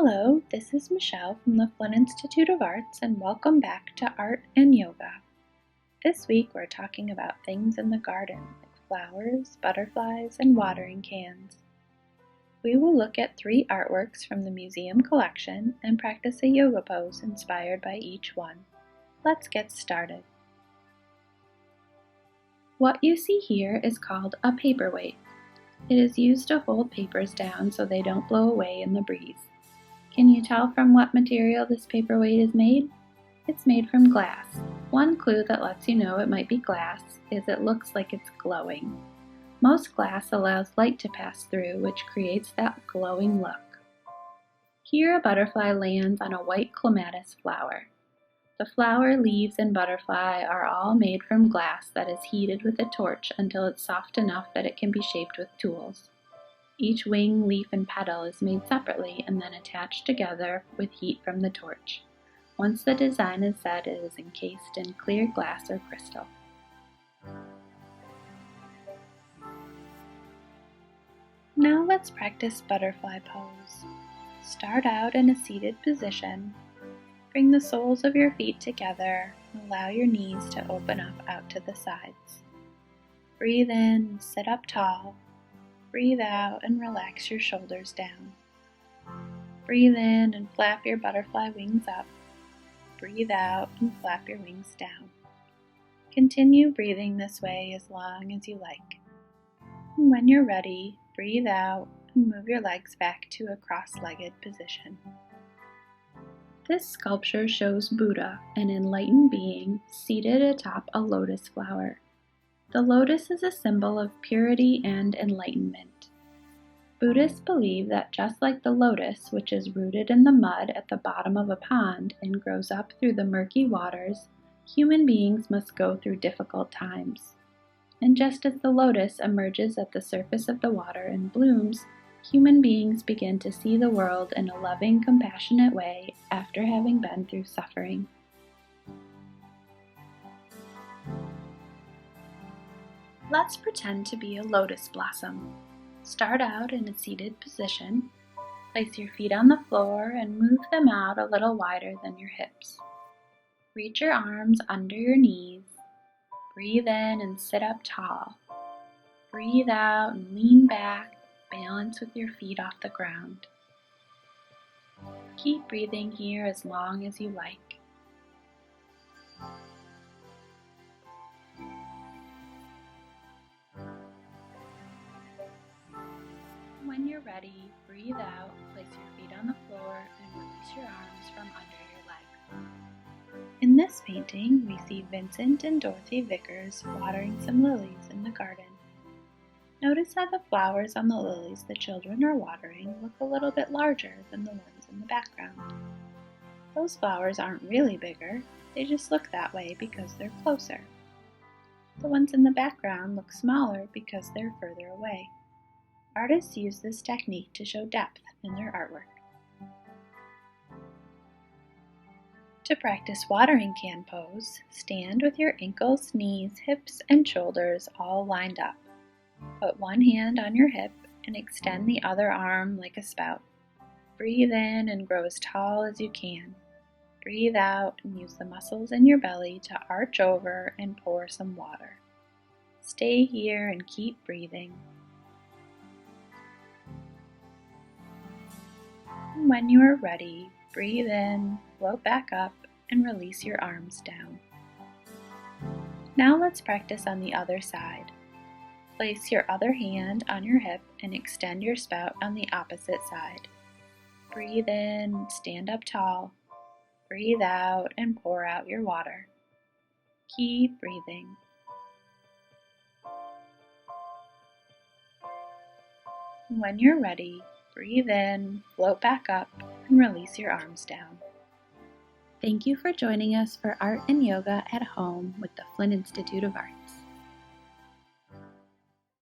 Hello, this is Michelle from the Flint Institute of Arts, and welcome back to Art and Yoga. This week we're talking about things in the garden, like flowers, butterflies, and watering cans. We will look at 3 artworks from the museum collection and practice a yoga pose inspired by each one. Let's get started. What you see here is called a paperweight. It is used to hold papers down so they don't blow away in the breeze. Can you tell from what material this paperweight is made? It's made from glass. One clue that lets you know it might be glass is it looks like it's glowing. Most glass allows light to pass through, which creates that glowing look. Here a butterfly lands on a white clematis flower. The flower, leaves, and butterfly are all made from glass that is heated with a torch until it's soft enough that it can be shaped with tools. Each wing, leaf, and petal is made separately and then attached together with heat from the torch. Once the design is set, it is encased in clear glass or crystal. Now let's practice butterfly pose. Start out in a seated position. Bring the soles of your feet together and allow your knees to open up out to the sides. Breathe in and sit up tall. Breathe out and relax your shoulders down. Breathe in and flap your butterfly wings up. Breathe out and flap your wings down. Continue breathing this way as long as you like. And when you're ready, breathe out and move your legs back to a cross-legged position. This sculpture shows Buddha, an enlightened being, seated atop a lotus flower. The lotus is a symbol of purity and enlightenment. Buddhists believe that just like the lotus, which is rooted in the mud at the bottom of a pond and grows up through the murky waters, human beings must go through difficult times. And just as the lotus emerges at the surface of the water and blooms, human beings begin to see the world in a loving, compassionate way after having been through suffering. Let's pretend to be a lotus blossom. Start out in a seated position. Place your feet on the floor and move them out a little wider than your hips. Reach your arms under your knees. Breathe in and sit up tall. Breathe out and lean back, balance with your feet off the ground. Keep breathing here as long as you like. When you're ready, breathe out, place your feet on the floor, and release your arms from under your legs. In this painting, we see Vincent and Dorothy Vickers watering some lilies in the garden. Notice how the flowers on the lilies the children are watering look a little bit larger than the ones in the background. Those flowers aren't really bigger, they just look that way because they're closer. The ones in the background look smaller because they're further away. Artists use this technique to show depth in their artwork. To practice watering can pose, stand with your ankles, knees, hips, and shoulders all lined up. Put one hand on your hip and extend the other arm like a spout. Breathe in and grow as tall as you can. Breathe out and use the muscles in your belly to arch over and pour some water. Stay here and keep breathing. When you are ready, breathe in, float back up, and release your arms down. Now let's practice on the other side. Place your other hand on your hip and extend your spout on the opposite side. Breathe in, stand up tall. Breathe out and pour out your water. Keep breathing. When you're ready, breathe in, float back up, and release your arms down. Thank you for joining us for Art and Yoga at Home with the Flint Institute of Arts.